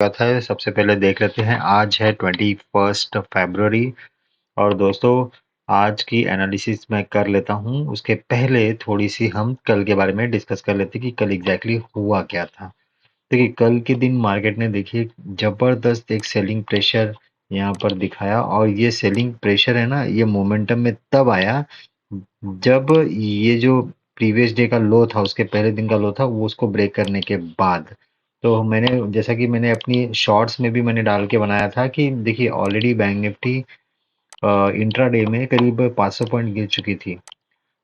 स्वागत है। सबसे पहले देख लेते हैं, आज है 21 फरवरी और दोस्तों आज की एनालिसिस मैं कर लेता हूँ। उसके पहले थोड़ी सी हम कल के बारे में डिस्कस कर लेते हैं कि कल एग्जैक्टली हुआ क्या था। देखिए कल के दिन मार्केट ने देखिए जबरदस्त एक सेलिंग प्रेशर यहाँ पर दिखाया और ये सेलिंग प्रेशर है ना, ये मोमेंटम में तब आया जब ये जो प्रीवियस डे का लो था, उसके पहले दिन का लो था, वो उसको ब्रेक करने के बाद। तो मैंने जैसा कि मैंने अपनी शॉर्ट्स में भी मैंने डाल के बनाया था कि देखिए ऑलरेडी बैंक निफ्टी इंट्राडे में करीब 500 पॉइंट गिर चुकी थी।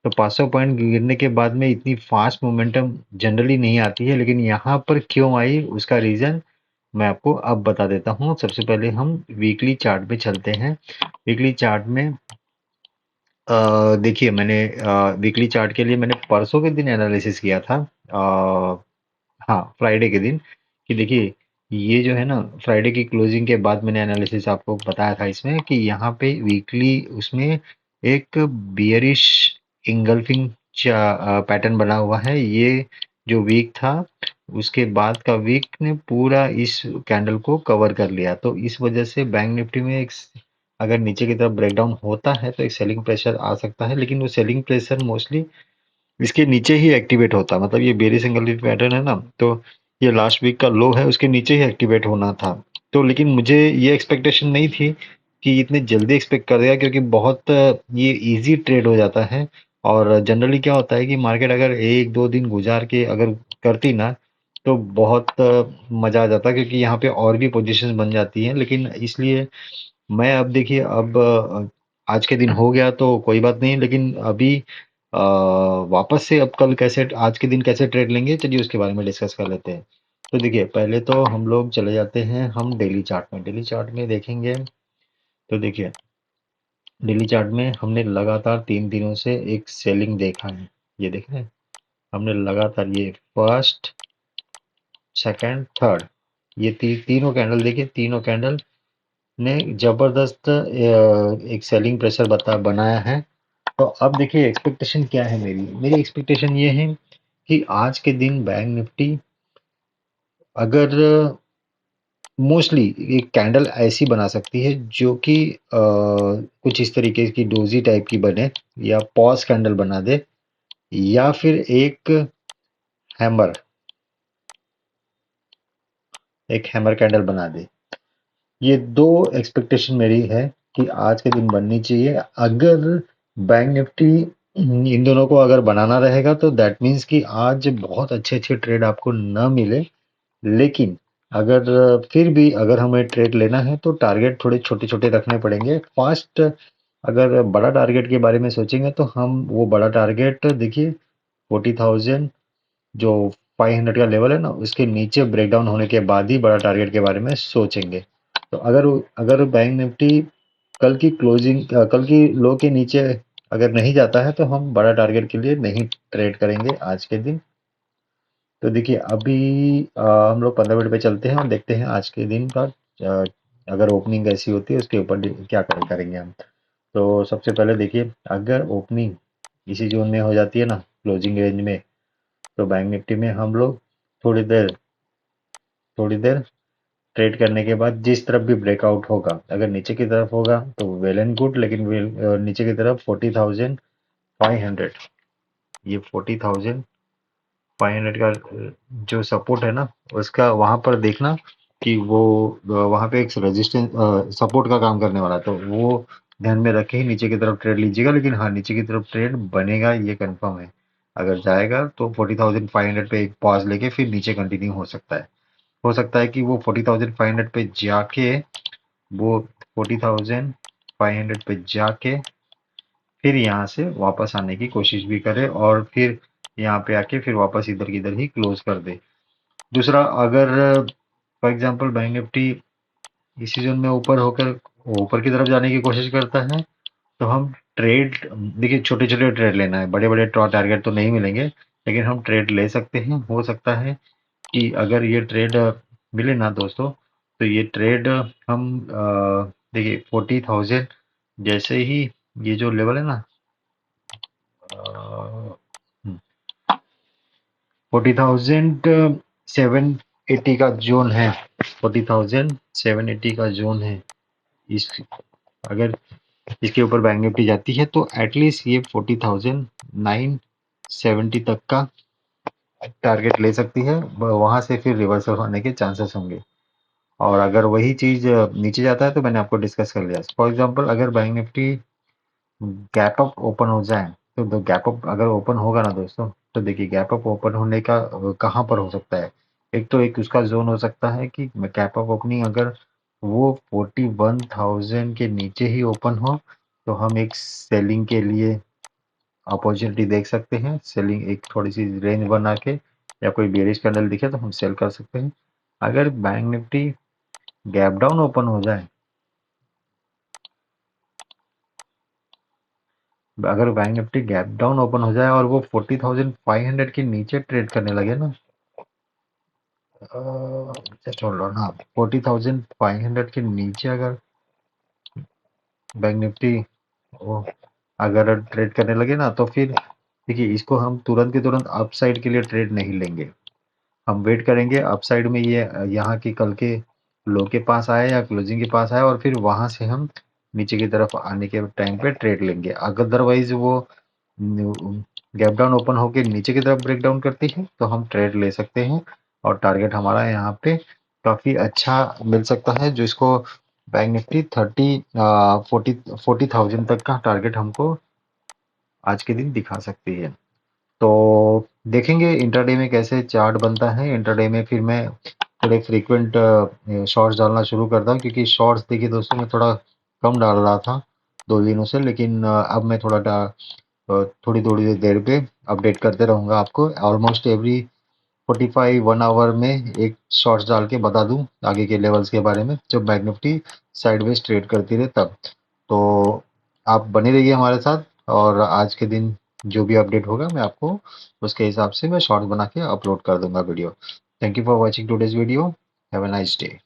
तो 500 पॉइंट गिरने के बाद में इतनी फास्ट मोमेंटम जनरली नहीं आती है, लेकिन यहाँ पर क्यों आई उसका रीज़न मैं आपको अब बता देता हूँ। सबसे पहले हम वीकली चार्ट पे चलते हैं। वीकली चार्ट में देखिए मैंने वीकली चार्ट के लिए मैंने परसों के दिन एनालिसिस किया था। हाँ, फ्राइडे के दिन कि देखिए ये जो है ना, फ्राइडे की क्लोजिंग के बाद मैंने एनालिसिस आपको बताया था इसमें कि यहाँ पे वीकली उसमें एक बियरिश इंगल्फिंग पैटर्न बना हुआ है। ये जो वीक था उसके बाद का वीक ने पूरा इस कैंडल को कवर कर लिया। तो इस वजह से बैंक निफ्टी में एक अगर नीचे की तरफ ब्रेकडाउन होता है तो एक सेलिंग प्रेशर आ सकता है, लेकिन वो सेलिंग प्रेशर मोस्टली इसके नीचे ही एक्टिवेट होता, मतलब ये बेरी सिंगल पैटर्न है ना, तो ये लास्ट वीक का लो है, उसके नीचे ही एक्टिवेट होना था। तो लेकिन मुझे ये एक्सपेक्टेशन नहीं थी कि इतने जल्दी एक्सपेक्ट कर देगा, क्योंकि बहुत ये इजी ट्रेड हो जाता है। और जनरली क्या होता है कि मार्केट अगर एक दो दिन गुजार के अगर करती ना, तो बहुत मजा आ जाता, क्योंकि यहाँ पे और भी पोजीशंस बन जाती हैं। लेकिन इसलिए मैं अब देखिए अब आज के दिन हो गया तो कोई बात नहीं, लेकिन अभी वापस से अब कल कैसे, आज के दिन कैसे ट्रेड लेंगे, चलिए उसके बारे में डिस्कस कर लेते हैं। तो देखिए पहले तो हम लोग चले जाते हैं हम डेली चार्ट में। डेली चार्ट में देखेंगे तो देखिए डेली चार्ट में हमने लगातार 3 दिनों से एक सेलिंग देखा है। ये देख रहे हैं, हमने लगातार ये फर्स्ट सेकंड थर्ड ये तीनों कैंडल देखिए, तीनों कैंडल ने जबरदस्त एक सेलिंग प्रेशर बनाया है। तो अब देखिए एक्सपेक्टेशन क्या है, मेरी मेरी एक्सपेक्टेशन ये है कि आज के दिन बैंक निफ्टी अगर मोस्टली एक कैंडल ऐसी बना सकती है जो कि कुछ इस तरीके की डोजी टाइप की बने, या पॉज कैंडल बना दे, या फिर हैमर एक हैमर कैंडल बना दे। ये दो एक्सपेक्टेशन मेरी है कि आज के दिन बननी चाहिए। अगर बैंक निफ्टी इन दोनों को अगर बनाना रहेगा तो दैट मीन्स कि आज बहुत अच्छे अच्छे ट्रेड आपको न मिले। लेकिन अगर फिर भी अगर हमें ट्रेड लेना है तो टारगेट थोड़े छोटे छोटे रखने पड़ेंगे। फास्ट अगर बड़ा टारगेट के बारे में सोचेंगे तो हम वो बड़ा टारगेट देखिए 40,000 जो 500 का लेवल है ना, उसके नीचे ब्रेकडाउन होने के बाद ही बड़ा टारगेट के बारे में सोचेंगे। तो अगर अगर बैंक निफ्टी कल की लो के नीचे अगर नहीं जाता है तो हम बड़ा टारगेट के लिए नहीं ट्रेड करेंगे आज के दिन। तो देखिए अभी हम लोग 15 मिनट पे चलते हैं और देखते हैं आज के दिन का अगर ओपनिंग ऐसी होती है उसके ऊपर क्या करेंगे हम। तो सबसे पहले देखिए अगर ओपनिंग इसी जोन में हो जाती है ना, क्लोजिंग रेंज में, तो बैंक निफ्टी में हम लोग थोड़ी देर थोड़ी देर ट्रेड करने के बाद जिस तरफ भी ब्रेकआउट होगा, अगर नीचे की तरफ होगा तो वेल एंड गुड, लेकिन नीचे की तरफ 40,500, ये 40,500 का जो सपोर्ट है ना, उसका वहां पर देखना कि वो वहां पे एक रेजिस्टेंस सपोर्ट का काम करने वाला है, तो वो ध्यान में रखे ही नीचे की तरफ ट्रेड लीजिएगा। लेकिन हाँ, नीचे की तरफ ट्रेड बनेगा ये कंफर्म है। अगर जाएगा तो 40,500 पे एक पॉज लेके फिर नीचे कंटिन्यू हो सकता है। हो सकता है कि वो 40,500 पे जाके वो 40,500 पे जाके फिर यहाँ से वापस आने की कोशिश भी करे और फिर यहाँ पे आके फिर वापस इधर की इधर ही क्लोज कर दे। दूसरा, अगर फॉर एग्जांपल बैंक निफ्टी इसी जोन में ऊपर होकर ऊपर की तरफ जाने की कोशिश करता है, तो हम ट्रेड देखिए छोटे छोटे ट्रेड लेना है, बड़े बड़े टारगेट तो नहीं मिलेंगे, लेकिन हम ट्रेड ले सकते हैं। हो सकता है कि अगर ये ट्रेड मिले ना दोस्तों, तो ये ट्रेड हम देखिए 40,000 जैसे ही ये जो लेवल है ना, 40,700 80 का जोन है, 40,780 का जोन है। इस अगर इसके ऊपर बैंक निफ्टी जाती है तो एटलीस्ट ये 40,970 तक का टारगेट ले सकती है। वहां से फिर रिवर्सल होने के चांसेस होंगे। और अगर वही चीज नीचे जाता है तो मैंने आपको डिस्कस कर लिया। फॉर एग्जांपल अगर bank Nifty gap up open हो जाए, तो गैप अप अगर ओपन होगा ना दोस्तों, तो देखिए गैप अप ओपन होने का कहाँ पर हो सकता है। एक तो एक उसका जोन हो सकता है कि गैप अप ओपनिंग अगर वो 41,000 के नीचे ही ओपन हो, तो हम एक सेलिंग के लिए अपॉर्चुनिटी देख सकते हैं। सेलिंग एक थोड़ी सी रेंज बना के, या कोई बेरिश कैंडल दिखे तो हम सेल कर सकते हैं। अगर bank Nifty gap down open हो जाए, अगर bank Nifty gap down open हो जाए और वो 40,500 के नीचे ट्रेड करने लगे ना, जस्ट होल्ड ऑन, हाँ 40,500 के नीचे अगर बैंक निफ्टी वो अगर ट्रेड करने लगे ना, तो फिर देखिए इसको हम तुरंत के तुरंत अपसाइड के लिए ट्रेड नहीं लेंगे। हम वेट करेंगे अपसाइड में ये यहाँ की कल के लो के पास आए या क्लोजिंग के पास आए, और फिर वहां से हम नीचे की तरफ आने के टाइम पे ट्रेड लेंगे। अगर अदरवाइज वो गैप डाउन ओपन होके नीचे की तरफ ब्रेक डाउन करती है तो हम ट्रेड ले सकते हैं। और टारगेट हमारा यहाँ पे काफी अच्छा मिल सकता है, जो इसको बैंक निफ्टी 40,000 तक का टारगेट हमको आज के दिन दिखा सकती है। तो देखेंगे इंटरडे में कैसे चार्ट बनता है। इंटरडे में फिर मैं थोड़े फ्रीक्वेंट शॉर्ट्स डालना शुरू करता हूँ, क्योंकि शॉर्ट्स देखिए दोस्तों मैं थोड़ा कम डाल रहा था 2 दिनों से, लेकिन अब मैं थोड़ी थोड़ी देर पे अपडेट करते रहूंगा आपको। ऑलमोस्ट एवरी 45 1 आवर में एक शॉर्ट्स डाल के बता दूं आगे के लेवल्स के बारे में, जब बैंक निफ्टी साइडवेज ट्रेड करती रहे तब। तो आप बने रहिए हमारे साथ, और आज के दिन जो भी अपडेट होगा मैं आपको उसके हिसाब से मैं शॉर्ट्स बना के अपलोड कर दूंगा video. Thank you for watching today's video. Have a nice day.